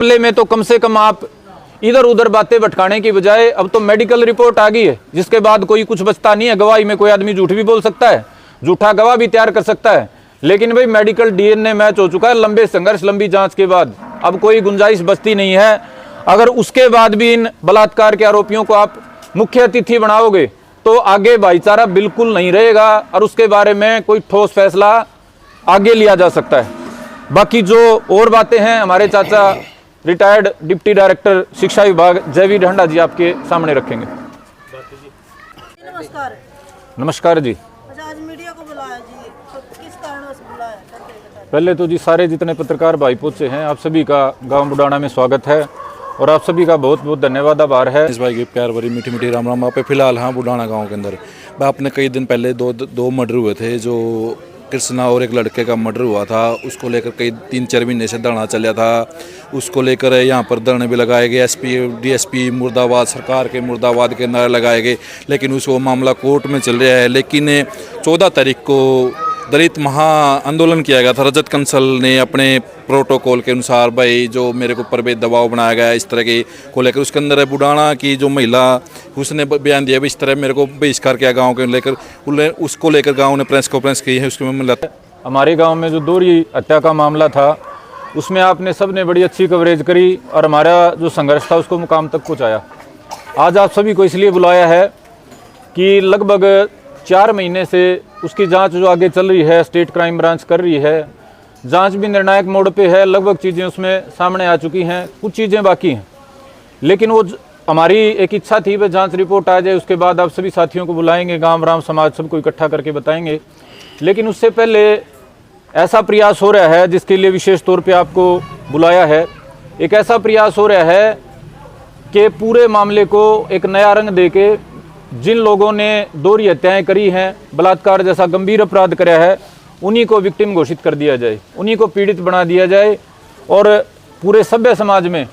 मामले में तो कम से कम आप इधर उधर बातें भटकाने की बजाय अब तो मेडिकल रिपोर्ट आ गई है, जिसके बाद कोई कुछ बचता नहीं है। गवाही में कोई आदमी झूठ भी बोल सकता है, झूठा गवाह भी तैयार कर सकता है, लेकिन भाई मेडिकल डीएनए मैच हो चुका है लंबे संघर्ष लंबी जांच के बाद। अब कोई गुंजाइश बचती नहीं है। अगर उसके बाद भी इन बलात्कार के आरोपियों को आप मुख्य अतिथि बनाओगे तो आगे भाईचारा बिल्कुल नहीं रहेगा और उसके बारे में कोई ठोस फैसला आगे लिया जा सकता है। बाकी जो और बातें हैं हमारे चाचा रिटायर्ड डिप्टी डायरेक्टर शिक्षा विभाग जयवीर ढंडा जी आपके सामने रखेंगे। नमस्कार। नमस्कार जी। अच्छा, आज मीडिया को बुलाया जी, तो किस कारण से बुलाया? पहले तो जी सारे जितने पत्रकार भाई पहुंचे हैं आप सभी का गांव बुडाना में स्वागत है और आप सभी का बहुत बहुत धन्यवाद आभार है। इस भाई की प्यार भरी मीठी मीठी राम राम। आप फिलहाल हाँ बुडाना गांव के अंदर आपने कई दिन पहले दो मर्डर हुए थे, जो कृष्णा और एक लड़के का मर्डर हुआ था। उसको लेकर कई 3-4 महीने से धरना चला था। उसको लेकर यहाँ पर धरने भी लगाए गए, एसपी डीएसपी मुर्दाबाद, सरकार के मुर्दाबाद के नारे लगाए गए, लेकिन उसको मामला कोर्ट में चल रहा है। लेकिन 14 तारीख को दलित महा आंदोलन किया गया था। रजत कंसल ने अपने प्रोटोकॉल के अनुसार भाई जो मेरे को ऊपर दबाव बनाया गया इस तरह के को लेकर, उसके अंदर बुडाना की जो महिला उसने बयान दिया इस तरह मेरे को बहिष्कार किया गांव के लेकर, उसको लेकर गांव ने प्रेस कॉन्फ्रेंस की है। उसमें मिला हमारे गांव में जो दोहरी हत्या का मामला था उसमें आपने सबने बड़ी अच्छी कवरेज करी और हमारा जो संघर्ष था उसको मुकाम तक पहुँचाया। आज आप सभी को इसलिए बुलाया है कि लगभग 4 महीने से उसकी जांच जो आगे चल रही है, स्टेट क्राइम ब्रांच कर रही है, जांच भी निर्णायक मोड़ पे है। लगभग चीज़ें उसमें सामने आ चुकी हैं, कुछ चीज़ें बाकी हैं, लेकिन वो हमारी एक इच्छा थी वह जांच रिपोर्ट आ जाए, उसके बाद आप सभी साथियों को बुलाएंगे, गांव राम समाज सबको इकट्ठा करके बताएंगे। लेकिन उससे पहले ऐसा प्रयास हो रहा है जिसके लिए विशेष तौर पर आपको बुलाया है। एक ऐसा प्रयास हो रहा है कि पूरे मामले को एक नया रंग दे के जिन लोगों ने दोहरी हत्याएं करी हैं, बलात्कार जैसा गंभीर अपराध कराया है, उन्हीं को विक्टिम घोषित कर दिया जाए, उन्हीं को पीड़ित बना दिया जाए। और पूरे सभ्य समाज में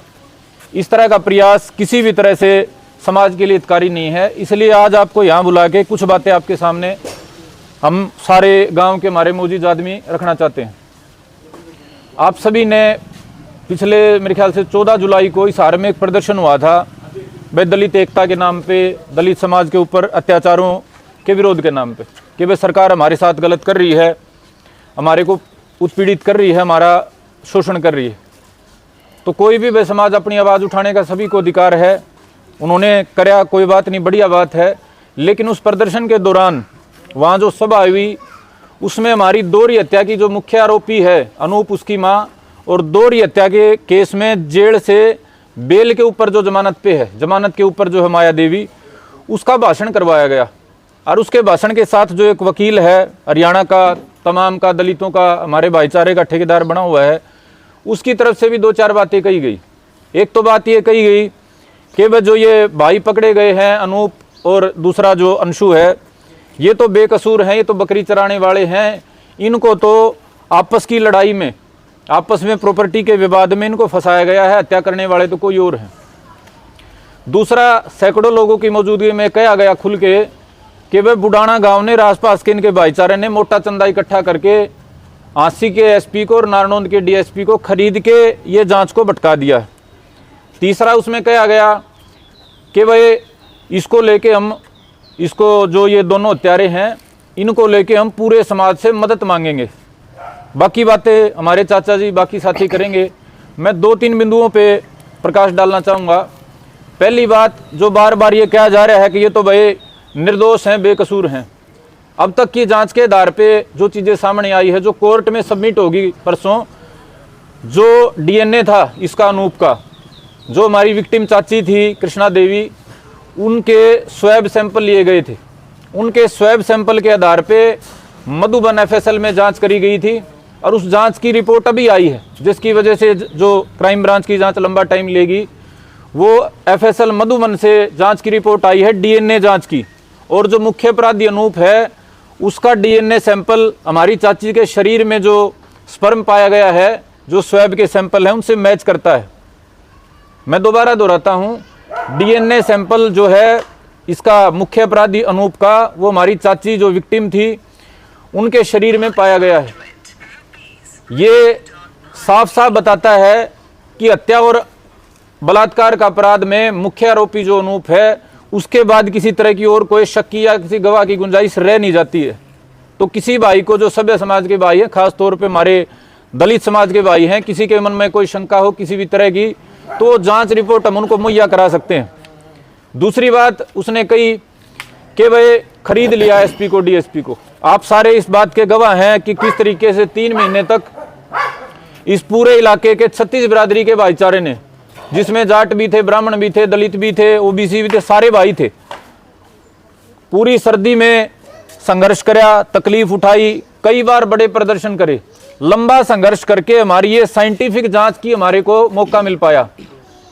इस तरह का प्रयास किसी भी तरह से समाज के लिए हितकारी नहीं है। इसलिए आज आपको यहाँ बुला के कुछ बातें आपके सामने हम सारे गांव के हमारे मौजूद आदमी रखना चाहते हैं। आप सभी ने पिछले मेरे ख्याल से 14 जुलाई को इस हार में एक प्रदर्शन हुआ था भाई दलित एकता के नाम पे, दलित समाज के ऊपर अत्याचारों के विरोध के नाम पे, कि भाई सरकार हमारे साथ गलत कर रही है, हमारे को उत्पीड़ित कर रही है, हमारा शोषण कर रही है। तो कोई भी भाई समाज अपनी आवाज़ उठाने का सभी को अधिकार है। उन्होंने कराया, कोई बात नहीं, बढ़िया बात है। लेकिन उस प्रदर्शन के दौरान वहाँ जो सभा हुई उसमें हमारी दोहरी हत्या की जो मुख्य आरोपी है अनूप, उसकी माँ, और दोहरी हत्या के केस में जेल से बेल के ऊपर जो जमानत पे है, जमानत के ऊपर जो है माया देवी, उसका भाषण करवाया गया। और उसके भाषण के साथ जो एक वकील है हरियाणा का, तमाम का, दलितों का, हमारे भाईचारे का ठेकेदार बना हुआ है, उसकी तरफ से भी 2-4 बातें कही गई। एक तो बात ये कही गई कि वह जो ये भाई पकड़े गए हैं अनूप और दूसरा जो अंशु है, ये तो बेकसूर हैं, ये तो बकरी चराने वाले हैं, इनको तो आपस की लड़ाई में, आपस में प्रॉपर्टी के विवाद में इनको फंसाया गया है, हत्या करने वाले तो कोई और हैं। दूसरा, सैकड़ों लोगों की मौजूदगी में कहा गया खुल के कि वह बुडाना गांव ने, आसपास के इनके भाईचारे ने मोटा चंदा इकट्ठा करके आंसी के एसपी को और नारनौंद के डीएसपी को खरीद के ये जांच को भटका दिया। तीसरा, उसमें कहा गया कि भाई इसको लेके हम, इसको जो ये दोनों हत्यारे हैं, इनको लेके हम पूरे समाज से मदद मांगेंगे। बाकी बातें हमारे चाचा जी, बाकी साथी करेंगे। मैं 2-3 बिंदुओं पे प्रकाश डालना चाहूँगा। पहली बात, जो बार बार ये कहा जा रहा है कि ये तो भाई निर्दोष हैं, बेकसूर हैं। अब तक की जांच के आधार पे जो चीज़ें सामने आई है, जो कोर्ट में सबमिट होगी परसों, जो डीएनए था इसका अनूप का, जो हमारी विक्टिम चाची थी कृष्णा देवी, उनके स्वैब सैंपल लिए गए थे। उनके स्वैब सैंपल के आधार पे मधुबन एफएसएल में जांच करी गई थी और उस जांच की रिपोर्ट अभी आई है, जिसकी वजह से जो क्राइम ब्रांच की जांच लंबा टाइम लेगी, वो एफएसएल मधुबन से जांच की रिपोर्ट आई है डीएनए जांच की। और जो मुख्य अपराधी अनूप है उसका डीएनए सैंपल हमारी चाची के शरीर में जो स्पर्म पाया गया है, जो स्वैब के सैंपल हैं, उनसे मैच करता है। मैं दोबारा दोहराता हूँ, डीएनए सैंपल जो है इसका मुख्य अपराधी अनूप का, वो हमारी चाची जो विक्टिम थी उनके शरीर में पाया गया है। ये साफ साफ बताता है कि हत्या और बलात्कार का अपराध में मुख्य आरोपी जो अनूप है, उसके बाद किसी तरह की और कोई शक्की या किसी गवाह की गुंजाइश रह नहीं जाती है। तो किसी भाई को, जो सभ्य समाज के भाई हैं, खास तौर पे हमारे दलित समाज के भाई हैं, किसी के मन में कोई शंका हो किसी भी तरह की, तो जांच रिपोर्ट हम उनको मुहैया करा सकते हैं। दूसरी बात उसने कही कि वह खरीद लिया एसपी को, डीएसपी को। आप सारे इस बात के गवाह हैं कि किस तरीके से 3 महीने तक इस पूरे इलाके के 36 बिरादरी के भाईचारे ने, जिसमें जाट भी थे, ब्राह्मण भी थे, दलित भी थे, ओबीसी भी थे, सारे भाई थे, पूरी सर्दी में संघर्ष कराया, तकलीफ उठाई, कई बार बड़े प्रदर्शन करे, लंबा संघर्ष करके हमारी ये साइंटिफिक जांच की हमारे को मौका मिल पाया।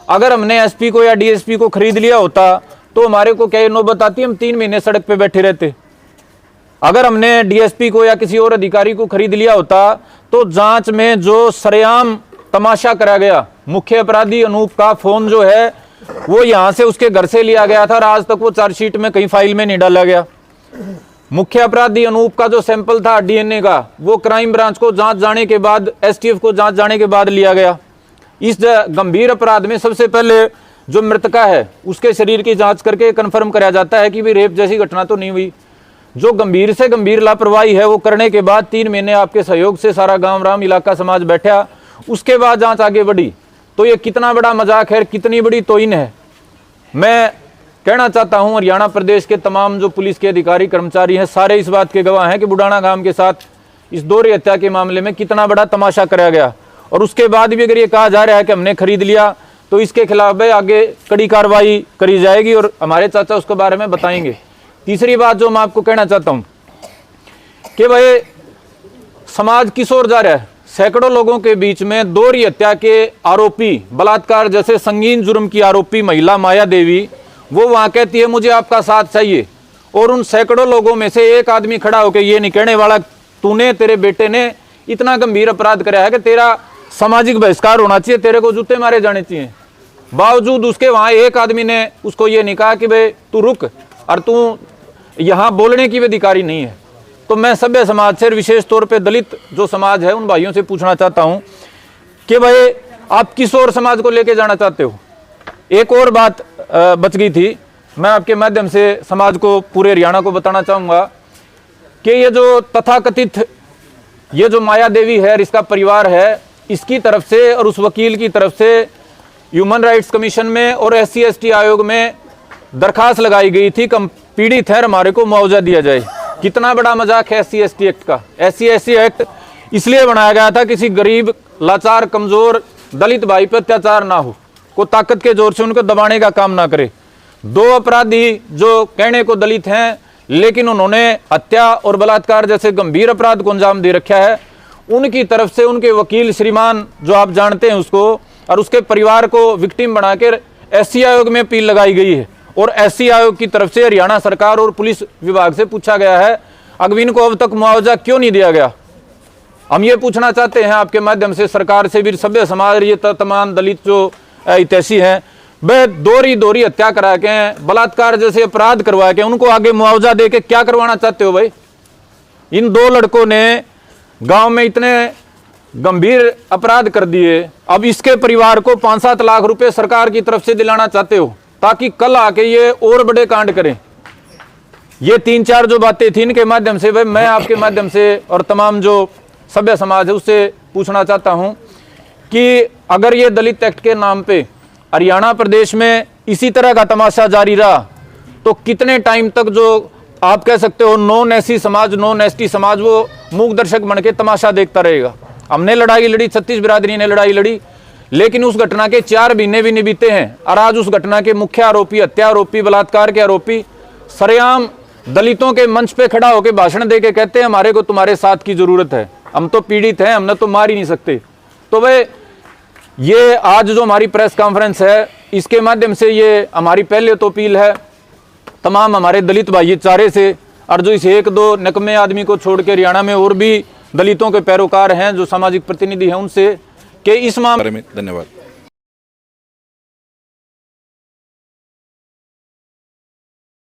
अगर हमने एसपी को या डीएसपी को खरीद लिया होता तो हमारे को क्या नौबत आती, हम 3 महीने सड़क पे बैठे रहते। अगर हमने डीएसपी को या किसी और अधिकारी को खरीद लिया होता तो जांच में जो सरेआम तमाशा करा गया, मुख्य अपराधी अनूप का फोन जो है वो यहां से उसके घर से लिया गया था और आज तक वो चार्जशीट में कहीं फाइल में नहीं डाला गया। मुख्य अपराधी अनूप का जो सैंपल था डीएनए का, वो क्राइम ब्रांच को जांच जाने के बाद, एसटीएफ को जांच जाने के बाद लिया गया। इस गंभीर अपराध में सबसे पहले जो मृतका है उसके शरीर की जांच करके कंफर्म कराया जाता है कि भी रेप जैसी घटना तो नहीं हुई। जो गंभीर से गंभीर लापरवाही है वो करने के बाद 3 महीने आपके सहयोग से सारा गांव राम इलाका समाज बैठा, उसके बाद जांच आगे बढ़ी। तो ये कितना बड़ा मजाक है, कितनी बड़ी तौहीन है। मैं कहना चाहता हूं हरियाणा प्रदेश के तमाम जो पुलिस के अधिकारी कर्मचारी हैं, सारे इस बात के गवाह हैं कि बुडाना गांव के साथ इस दोहरी हत्या के मामले में कितना बड़ा तमाशा कराया गया। और उसके बाद भी अगर ये कहा जा रहा है कि हमने खरीद लिया तो इसके खिलाफ आगे कड़ी कार्रवाई करी जाएगी और हमारे चाचा उसके बारे में बताएंगे। तीसरी बात जो मैं आपको कहना चाहता हूं कि भाई समाज किस ओर जा रहा है। सैकड़ों लोगों के बीच में दोहरी हत्या के आरोपी, बलात्कार जैसे संगीन जुर्म की आरोपी महिला माया देवी, वो वहां कहती है मुझे आपका साथ चाहिए, और उन सैकड़ों लोगों में से एक आदमी खड़ा होकर ये नहीं कहने वाला तूने, तेरे बेटे ने इतना गंभीर अपराध कराया है कि तेरा सामाजिक बहिष्कार होना चाहिए, तेरे को जूते मारे जाने चाहिए। बावजूद उसके वहां एक आदमी ने उसको ये नहीं कहा कि भाई तू रुक और तू यहां बोलने की भी अधिकारी नहीं है। तो मैं सभ्य समाज से, विशेष तौर पे दलित जो समाज है, उन भाइयों से पूछना चाहता हूं कि भाई आप किस और समाज को लेके जाना चाहते हो। एक और बात बच गई थी, मैं आपके माध्यम से समाज को, पूरे हरियाणा को बताना चाहूंगा कि ये जो तथाकथित ये जो माया देवी है, इसका परिवार है, इसकी तरफ से और उस वकील की तरफ से ह्यूमन राइट्स कमीशन में और SC/ST आयोग में दरखास्त लगाई गई थी कि पीड़ित है हमारे को मुआवजा दिया जाए। कितना बड़ा मजाक है SC/ST एक्ट का। SC/ST एक्ट इसलिए बनाया गया था किसी गरीब, लाचार, कमजोर दलित भाई पर अत्याचार ना हो, को ताकत के जोर से उनको दबाने का काम ना करे। 2 अपराधी जो कहने को दलित हैं लेकिन उन्होंने हत्या और बलात्कार जैसे गंभीर अपराध को अंजाम दे रखा है, उनकी तरफ से उनके वकील श्रीमान जो आप जानते हैं उसको और उसके परिवार को विक्टिम बनाकर SC आयोग में अपील लगाई गई है। और SC आयोग की तरफ से हरियाणा सरकार और पुलिस विभाग से पूछा गया है अगविन को अब तक मुआवजा क्यों नहीं दिया गया। हम ये पूछना चाहते हैं आपके माध्यम से सरकार से भी, सभ्य समाज, ये तमाम दलित जो हितैषी हैं, वह दोहरी हत्या करा के, बलात्कार जैसे अपराध करवा के उनको आगे मुआवजा दे के क्या करवाना चाहते हो भाई। इन 2 लड़कों ने गांव में इतने गंभीर अपराध कर दिए, अब इसके परिवार को 5-7 लाख रुपए सरकार की तरफ से दिलाना चाहते हो ताकि कल आके ये और बड़े कांड करें। ये 3-4 जो बातें थी इनके माध्यम से भाई मैं आपके माध्यम से और तमाम जो सभ्य समाज है उससे पूछना चाहता हूं कि अगर ये दलित एक्ट के नाम पे हरियाणा प्रदेश में इसी तरह का तमाशा जारी रहा तो कितने टाइम तक जो आप कह सकते हो नॉन SC समाज, नॉन ST समाज, वो मूक दर्शक बन के तमाशा देखता रहेगा। हमने लड़ाई लड़ी, 36 बिरादरी ने लड़ाई लड़ी, लेकिन उस घटना के 4 महीने भी नहीं बीते हैं और आज उस घटना के मुख्य आरोपी, हत्या आरोपी, बलात्कार के आरोपी सरेआम दलितों के मंच पे खड़ा होकर भाषण दे के कहते हैं हमारे को तुम्हारे साथ की जरूरत है, हम तो पीड़ित हैं, हमने तो मार ही नहीं सकते। तो भाई ये आज जो हमारी प्रेस कॉन्फ्रेंस है इसके माध्यम से ये हमारी पहले तो अपील है तमाम हमारे दलित भाईचारे से, और जो इस 1-2 नकमे आदमी को छोड़ के हरियाणा में और भी दलितों के पैरोकार हैं जो सामाजिक प्रतिनिधि हैं उनसे, कि इस मामले में धन्यवाद।